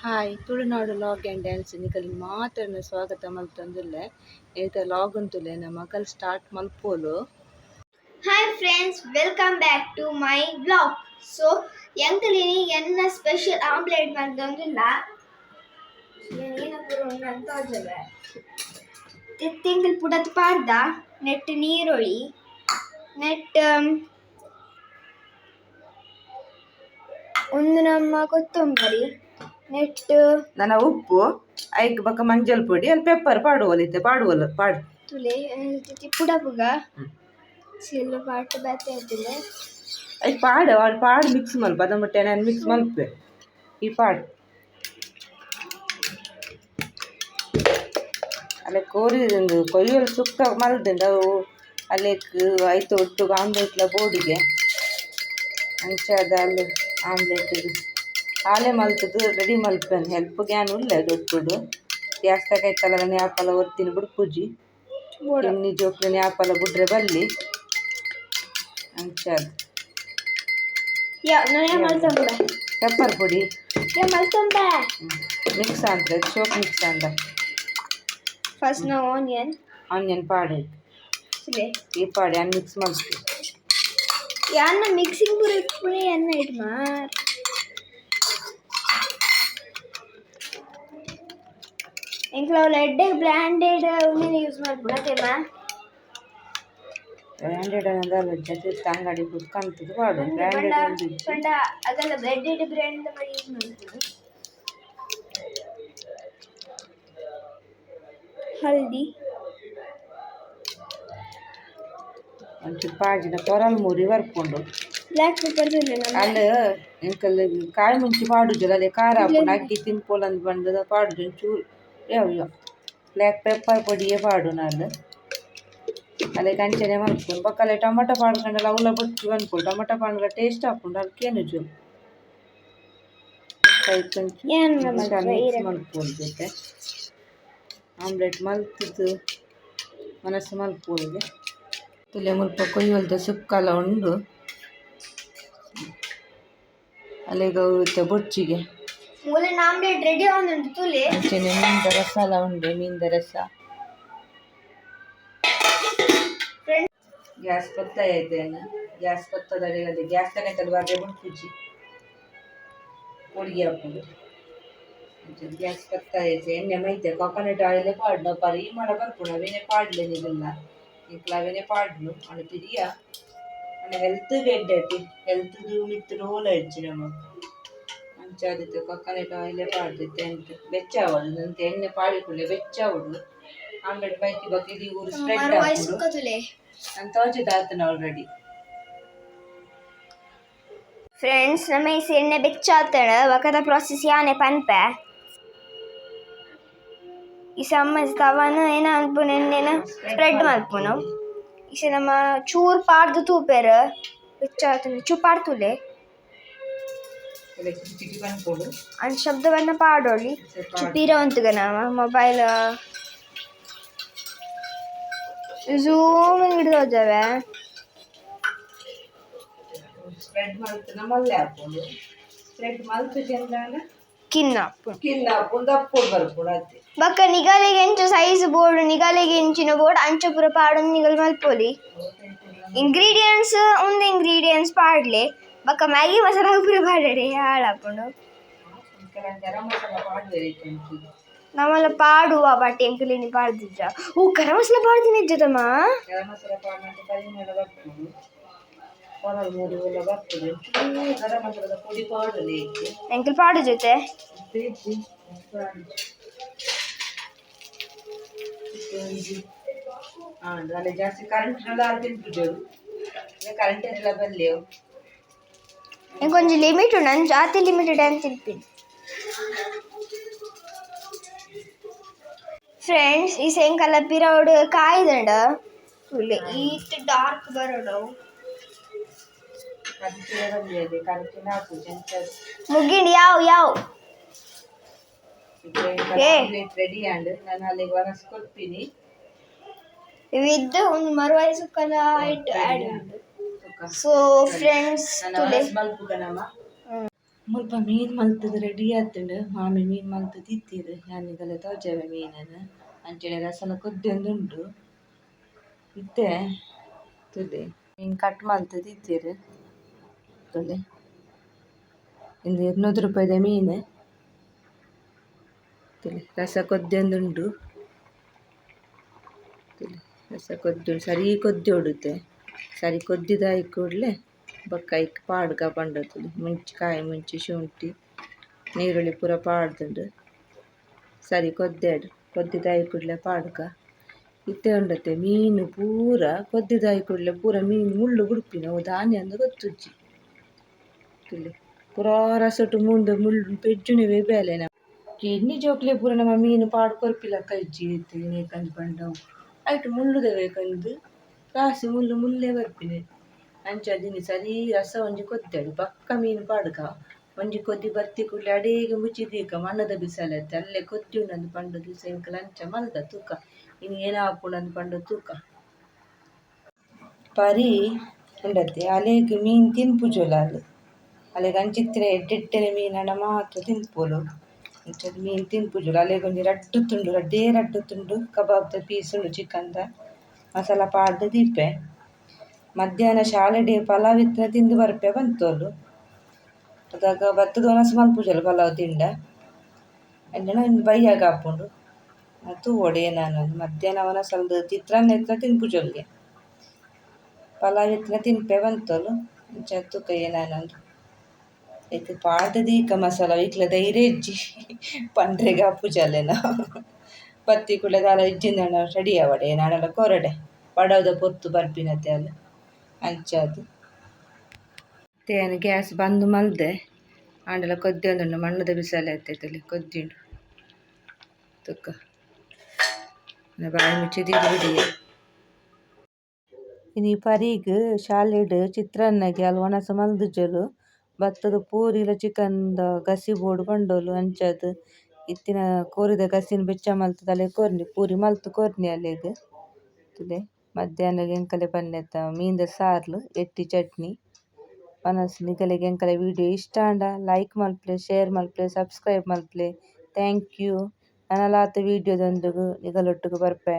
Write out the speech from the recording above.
Hi Tulunadu vlog and dance ನಿಕಲಿಗೆ ಮಾತ್ರ ಸ್ವಾಗತ ಮಲ್ತಂದುಲ್ಲೆ ಏತ ಲಾಗ್ ಉಂತುಲೆ ನಮ್ಮ ಮಕ್ಕಳು ಸ್ಟಾರ್ಟ್ ಮಲ್ಪೋಲು. Hi friends, welcome back to my vlog. So, ಎಂಕಲಿನಿ ಎನ್ನ ಸ್ಪೆಷಲ್ ಆಮ್ಲೆಟ್ ಮಾಡ್ದೊಂದಿಲ್ಲ ತಿಂಗಳು ಪುಡತ್ ಪಾಡ್ದ ನೆಟ್ ನೀರುಳ್ಳಿ ನೆಟ್ ಒಂದು ನಮ್ಮ ಕೊತ್ತಂಬರಿ ನೆಟ್ ನನ್ನ ಉಪ್ಪು ಐಕ್ ಬಕ್ಕ ಮಂಜಲ್ ಪೊಡಿ ಅಲ್ಲಿ ಪೆಪ್ಪರ್ ಪಾಡುವಲಿತ್ತೆ ಪಾಡುವಲ್ಲ ಪಾಡು ತುಲೆ ಪುಡ ಪುಗ ಸಿಲ್ಲು ಪಾಟ್ ಬತ್ತೆ ಇದ್ದಿಲ್ಲ ಐಕ್ ಪಾಡು ಅವ್ರು ಪಾಡು ಮಿಕ್ಸ್ ಮಲ್ಪ ಅದ ಮುಟ್ಟೆ ನಾನು ಮಿಕ್ಸ್ ಮಲ್ಪೆ ಈ ಪಾಡು ಅಲ್ಲೇ ಕೋರಿದಿಂದು ಕೊಯ್ಯಲು ಸುಕ್ಕ ಮಲ್ದಿಂದ ಅವು ಅಲ್ಲೇಕ್ ಆಯ್ತು ಒಟ್ಟು ಆಮ್ಲೆಟ್ಲ ಬೋರ್ಡಿಗೆ ಅಂಚಾದ ಅಲ್ಲಿ ಆಮ್ಲೆಟ್ ಹಾಲೆ ಮಲ್ತದ್ದು ರೆಡಿ ಮಲ್ಪೇನು ಹೆಲ್ಪ್ಗೆ ಏನು ಇಲ್ಲ ದೊಡ್ಡ ಗ್ಯಾಸ್ ತಗೈತಲ್ಲ ನ್ಯಾಪಲ ಒರ್ತೀನಿ ಬಿಡು ಪೂಜಿ ಎಣ್ಣೆ ಜೋಕ್ಲು ನ್ಯಾಪಲ ಬಿಡ್ರೆ ಬಲ್ಲಿ ಅಂಚಾದ ಪೆಪ್ಪರ್ ಪುಡಿ ಮಿಕ್ಸ್ ಅಂತ ಸೋಪ್ ಮಿಕ್ಸ್ ಅಂತ ಫಸ್ಟ್ ನಾವು ಆನಿಯನ್ ಪಾಡು ಈ ಪಾಡು ಅನ್ನು ಮಿಕ್ಸ್ ಮಾಡ್ತೀವಿ ಯಾನ್ನ ಮಿಕ್ಸಿಂಗ್ ಪುಡಿ ಎನ್ನ ಇಟ್ ಮಾರ್ ಇಂಕ್ಲ ಎಡ್ಡೆ ಬ್ರ್ಯಾಂಡೆಡ್ ಉಣ್ಣಿನ ಯೂಸ್ ಮಾಡ್ಬಿಡತ್ತೇಮ ಬ್ರ್ಯಾಂಡೆಡ್ ಅನ್ನೋದಲ್ಲ ಜೊತೆ ಅಂಗಡಿ ಕುತ್ಕೊಂತದ್ದು ಪಾಡು ಬ್ರ್ಯಾಂಡೆಡ್ ಅದೆಲ್ಲ ಬ್ರೆಡೆಡ್ ಬ್ರ್ಯಾಂಡ್ ಯೂಸ್ ಮಾಡ್ತೀನಿ. ಹಲ್ದಿ ಒಂಚೂರು ಪಾಜಿನ ಕೊರಲ್ ಮುರಿ ಬರ್ಕೊಂಡು ಬ್ಲ್ಯಾಕ್ ಪೆಪ್ಪರ್ ಅಲ್ಲಿ ಎಂಕಲ್ ಕಾಯಿ ಮುಂಚಿ ಪಾಡುಜಲ್ಲ ಅದೇ ಖಾರ ಹಾಕೊಂಡು ಅಕ್ಕಿ ತಿನ್ಪೋಲಂದು ಬಂದದ ಪಾಡುದು ಒಂಚೂರು ಯಾವ ಬ್ಲ್ಯಾಕ್ ಪೆಪ್ಪರ್ ಪೊಡಿಯೇ ಪಾಡು ನಾನು ಅಲ್ಲೇ ಕಂಚನೆ ಮಲ್ಕೊಂಡು ಪಕ್ಕಲೆ ಟೊಮೊಟೊ ಪಾಡ್ಕೊಂಡಲ್ಲ ಅವಲ ಬೊಚ್ಚು ಅನ್ಕೊಂಡು ಟೊಮೊಟೊ ಪಾಡ್ಗಳ ಟೇಸ್ಟ್ ಹಾಕೊಂಡು ಅದಕ್ಕೇನು ಜೋ ಮಲ್ಪೋದು ಜೊತೆ ಆಮ್ಲೆಟ್ ಮಲ್ತಿದ್ದು ಮನಸ್ಸು ಮಲ್ಪೋದು ತುಲೆ ಮುಲ್ಪ ಕೊಯ್ಯಲ್ದ ಸುಕ್ಕಲ್ಲ ಉಂಡು ಅಲ್ಲಿಗ ಬೊಚ್ಚಿಗೆ ಮೂಲೆ ಆಮ್ಲೆಟ್ ರೆಡಿ ಆಗುಂಟು ತುಲೆ ಅಂಚನೆ ಮೀನ್ದ ರಸಾಲ ಉಂಡು ಮೀನ್ದ ರಸ ಗ್ಯಾಸ್ ಪತ್ತ ಐತೇನು ಗ್ಯಾಸ್ ಪತ್ತದ ಅಡಿಗಲ್ಲಿ ಗ್ಯಾಸ್ ತಗೊಂಡು ಬರ್ರೆ ಮುಟ್ಪುಜಿ ಹೊಡಿಗೆ ಹಾಕೊಂಡು ಗ್ಯಾಸ್ ಪತ್ತ ಐತೆ ಎಣ್ಣೆ ಮೈತೆ ಕೊಕೊನಟ್ ಆಯಿಲ್ ಪಾಡ್ನ ಪರಿ ಮಾಡ ಬರ್ಪುಣ ಅವೇನೆ ಪಾಡ್ಲೆ ನೀವೆಲ್ಲ ಇಂಕ್ಲ ಅವೇನೆ ಪಾಡ್ನು ಅಣ್ಣ ತಿರಿಯ ಅಣ್ಣ ಹೆಲ್ತ್ ಗೆಡ್ಡೈತಿ ಹೆಲ್ತ್ ಮಿತ್ತು ರೋಲ್ ಹಚ್ಚಿ ನಮಗೆ ಅಂಚಾದಿತ್ತು ಕೊಕೊನಟ್ ಆಯಿಲೇ ಪಾಡ್ದಿತ್ತೆ ಅಂತ ಬೆಚ್ಚಾವಡು ಅಂತ ಎಣ್ಣೆ ಪಾಡಿಕೊಳ್ಳೆ ಬೆಚ್ಚಾವಡು ಆಮ್ಲೆಟ್ ಬೈತಿ ಬಗ್ಗೆ ಇದು ಊರು ಸ್ಪ್ರೆಡ್ ಹಾಕೊಂಡು ನಾನು ತೋಚಿದಾತನ ಆಲ್ರೆಡಿ ಫ್ರೆಂಡ್ಸ್ ನಮ್ಮ ಈ ಎಣ್ಣೆ ಬೆಚ್ಚಾತಣ ಒಕದ ಪ್ರಾಸೆಸ್ ಯಾನೆ ಪನ್ಪೆ ಈ ಸಮ್ಮಸ್ ತವನ ಏನ ಅನ್ಪುನ ಎಣ್ಣೆನ ಸ್ಪ್ರೆಡ್ ಮಲ್ಪುನು ಇಸ ನಮ್ಮ ಚೂರ್ ಪಾಡ್ದು ತೂಪೆರ ಬೆಚ್ಚಾತನ ಚೂ ಪಾಡ್ತುಲೆ ಅನ್ ಶಬ್ದವನ್ನ ಪಾಡೋಳಿ ಚುಪ್ಪಿರ ಒಂತುಗ ನಾವ ಮೊಬೈಲ್ ಝೂಮ್ ಹಿಡಿದು ಹೋದವೆ ಸ್ಪ್ರೆಡ್ ಮಾಡ್ತು ನಮ್ಮಲ್ಲೇ ಹಾಕೊಂಡು ಸ್ಪ್ರೆಡ್ ಮಾಡ್ತು ಚಂದ್ರಾನ ಕಿನ್ನ ಹಾಕೊಂಡು ಅಪ್ಪು ಬರ್ಕೊಂಡು ಅದೇ ಬಕ್ಕ ನಿಗಲಿಗೆ ಎಂಚು ಸೈಜ್ ಬೋರ್ಡ್ ನಿಗಲಿಗೆ ಎಂಚಿನ ಬೋರ್ಡ್ ಅಂಚು ಪುರ ಪಾಡು ನಿಗಲ್ ಮಲ್ಪೋಲಿ ಇಂಗ್ರೀಡಿಯೆಂಟ್ಸ್ ಒಂದು ಇಂಗ್ರೀಡಿಯೆಂಟ್ಸ್ ಪಾಡ್ಲೆ ಬಕ್ಕ ಮ್ಯಾಗಿ ಮಸಾಲ ಪುರ ಪಾಡಡೆ ಹಾಳಾಕೊಂಡು ನಮ್ಮಲ್ಲ ಪಾಡುವ ಬಟ್ಟೆ ಎಂಕಲಿನಿ ಪಾಡ್ದಿದ್ದ ಗರಂ ಮಸಾಲ ಪಾಡ್ದಿನ ಇದ್ದದಮ್ಮ ಎಂಕಲ್ ಪಾಡು ಜೊತೆ ಅಲ್ಲಿ ಜಾಸ್ತಿ ಕರೆಂಟ್ನೆಲ್ಲ ತಿಂತಿದ್ದೆವು ಕರೆಂಟ್ ಎಲ್ಲ ಬಲ್ಲೆವು ಕೊಂಚ ಲಿಮಿಟ್ ಉಂಡು ನಾನು ಜಾಸ್ತಿ ಲಿಮಿಟೆಡ್ ಅಂತ ತಿಂತೀನಿ ಫ್ರೆಂಡ್ಸ್ ಈ ಸಾಯಂಕಾಲ ಪಿರೌಡ್ ಕಾಯ್ದಂಡ ಈಟ್ ಡಾರ್ಕ್ ಬರೋಡು ಮುಗಿಂಡು ಯಾವ ರೆಡಿ ಆಂಡ್ ನಾನು ಅಲ್ಲಿಗೆ ಒನಸ್ ಕೊಡ್ತೀನಿ ಇವಿದ್ದು ಒಂದು ಮರುವಾಯಿ ಸುಕ್ಕಲ ಇಟ್ಟು ಆ್ಯಡ್ ಉಂಟು ಸೊ ಫ್ರೆಂಡ್ಸ್ ತುಲೆ ಮುಲ್ಪ ಮೀನು ಮಲ್ತದು ರೆಡಿ ಆತುಂಡು ಮಾಮಿ ಮೀನು ಮಲ್ತದು ಇತ್ತೀರು ಯಾನಿಗೆಲ್ಲ ತೋಜಾವೆ ಮೀನನ್ನು ಅಂಚನೆ ರಸನ ಕೊದ್ದೊಂದುಂಡು ಇತ್ತೆ ತುಲೆ ಮೀನು ಕಟ್ ಮಲ್ತದು ಇತ್ತೀರು ತುಲೆ ಇಂದು 200 ರೂಪಾಯಿದ ಮೀನು ತುಲೆ ರಸ ಕೊದ್ದೊಂದುಂಡು ತುಲೆ ರಸ ಕೊದ್ದು ಸರಿ ಕೊದ್ದಿ ಹೊಡುತ್ತೆ ಸರಿ ಕೊದ್ದಿದಾಯಿ ಕೂಡಲೇ ಬೊಕ್ಕ ಐಕ್ ಪಾಡ್ಗ ಪಂಡತುಲೆ ಮುಂಚಿ ಕಾಯಿ ಮುಂಚಿ ಶುಂಠಿ ನೀರುಳ್ಳಿ ಪೂರ ಪಾಡ್ದುಂಡು ಸರಿ ಕೊದ್ದೆಡು ಕೊದ್ದಿದಾಯಿ ಕೂಡಲೇ ಪಾಡ್ಗ ಇತ್ತೆ ಉಂಡತೆ ಮೀನು ಪೂರ ಕೊದ್ದಿದಾಯಿ ಕೂಡಲೇ ಪೂರ ಮೀನು ಮುಳ್ಳು ಬುಡ್ಪಿನ ಅವು ದಾನಿ ಅಂದು ಗೊತ್ತುಜ್ಜಿ ತುಲೆ ಪೂರಾ ರಸಟು ಮುಂಡು ಮುಳ್ಳು ಪೆಜ್ಜುನಿವೆ ಬೇಲೆನ ಕಿಡ್ನಿ ಜೋಕ್ಲೆ ಪೂರ ನಮ್ಮ ಮೀನು ಪಾಡು ಕೊರ್ಪಿಲ ಕೈಜ್ಜಿ ಏಕಂದು ಪಂಡವು ಐಟು ಮುಳ್ಳುದವೆ ಕಂದು ಕಾಸಿ ಮುಳ್ಳು ಮುಳ್ಳೇ ಬರ್ಪಿನೆ ಅಂಚದಿನಿ ಸರಿ ರಸ ಒಂಜಿ ಕೊದ್ದೆಡು ಪಕ್ಕ ಮೀನು ಪಾಡ್ಗ ಒಂಜಿ ಕೊದ್ದಿ ಬರ್ತಿ ಕೂಡಲೇ ಅಡೇಗೆ ಮುಚ್ಚಿದೀಕ ಮಣ್ಣದ ಬಿಸಲತ್ತೆ ಅಲ್ಲೇ ಕೊದ್ದಿ ಉಂಡಂದು ಪಂಡು ದಿವಸ ಇಂಕಲ ಅಂಚ ಮಲ್ದ ತೂಕ ಇನ್ನು ಏನಾಪುಂಡಂದು ಪಂಡು ತೂಕ ಪರಿ ಉಂಡತೆ ಅಲೆಗ್ ಮೀನು ತಿನ್ಪುಜೊಲಾಲ್ ಅಲೆಗ್ ಅಂಚಿತ್ತಿನ ಎಡ್ಡೆಡ್ಡೆನೆ ಮೀನಡ ಮಾತ್ರ ತಿನ್ಪೊಲು ಅಂಚದ ಮೀನು ತಿನ್ಪುಜೊಲು ಅಲೆಗ್ ಒಂಜಿ ರಡ್ಡು ತುಂಡು ರಡ್ಡೇ ರಡ್ಡು ತುಂಡು ಕಬಾಬ್ದ ಪೀಸ್ ಉಂಡು ಚಿಕನ್ದ ಮಸಾಲ ಪಾಡ್ದು ದೀಪೆ ಮಧ್ಯಾಹ್ನ ಶಾಲೆಡೆ ಪಲಾವ್ ಇತ್ತಿನ ತಿಂದು ಬರ್ಪೆ ಬಂತೋಲು ಅದಾಗ ಬತ್ತದ ಒನಸು ಮಲ್ಪುಜೊಲು ಪಲಾವ್ ತಿಂಡ ಎಂಡನ ಬೈಯಾಗ ಹಾಪುಂಡು ಮತ್ತು ಒಡೆ ನಾನು ಮಧ್ಯಾಹ್ನ ಒನಸಲ್ದು ಚಿತ್ರಾನ್ನ ಇತ್ತಿನ ತಿನ್ಪುಜೊಲ್ಗೆ ಪಲಾವ್ ಇತ್ತಿನ ತಿನ್ಪೆ ಬಂತೋಲು ಅಂಚ ತೂಕ ಏನಾನಂದು ಐತೆ ಪಾಡ್ದು ದೀಕ ಮಸಾಲ ಇಕ್ಲ ಧೈರ್ಯ ಇಜ್ಜಿ ಪಂಡ್ರೆಗ ಪೂಜಾಲೆನ ಬತ್ತಿ ಕುಳ್ಳೆ ದಾಲ ಇಜ್ಜಿಂದ ರೆಡಿ ಆವಡೆ ನಾಡಲ ಕೊರಡೆ ಪಡವದ ಪೊತ್ತು ಬರ್ಪಿನತೆ ಅಲ್ಲ ಅಂಚದು ತೇನು ಗ್ಯಾಸ್ ಬಂದು ಮಲ್ದೆ ಆಂಡಲ ಕೊದ್ದೊಂದುಂಡು ಮಣ್ಣದ ಬಿಸಲೆ ಎತ್ತೈತಲ್ಲಿ ಕೊದ್ದಿಂಡು ತುಕ್ಕ ಬಾಯಿ ಮುಚ್ಚಿ ಬಿಡಿ ಇನ್ನು ಈ ಪರೀಗ್ ಶಾಲೆಡ್ ಚಿತ್ರಾನ್ನಗೆ ಅಲ್ಲಿ ಒಣಸ ಮಲ್ದುಜಲು ಭತ್ತದ ಪೂರಿಲ ಚಿಕನ್ದ ಗಸಿ ಬೋಡು ಪಂಡೋಲು ಅಂಚದು ಇತ್ತಿನ ಕೋರಿದ ಗಸಿನ ಬೆಚ್ಚ ಮಲ್ತದ ಅಲೆ ಕೊರ್ನಿ ಪೂರಿ ಮಲ್ತು ಕೊರ್ನಿ ಅಲೆಗ್ ತುಲೆ ಮಧ್ಯಾಹ್ನಗೆ ಎಂಕಲೆ ಪನ್ನೆತ್ತ ಮೀನ್ದ ಸಾರ್ಲು ಎಟ್ಟಿ ಚಟ್ನಿ ಪನಸ್ ನಿಕಲೆಗ್ ಎಂಕಲೆ ವಿಡಿಯೋ ಇಷ್ಟ ಆಂಡ ಲೈಕ್ ಮಲ್ಪ್ಲೆ ಶೇರ್ ಮಲ್ಪ್ಲೆ ಸಬ್ಸ್ಕ್ರೈಬ್ ಮಲ್ಪ್ಲೆ ಥ್ಯಾಂಕ್ ಯು ನನಲಾತ ವಿಡಿಯೋದೊಂದುಗು ನಿಗಲೊಟ್ಟುಗು ಬರ್ಪೆ.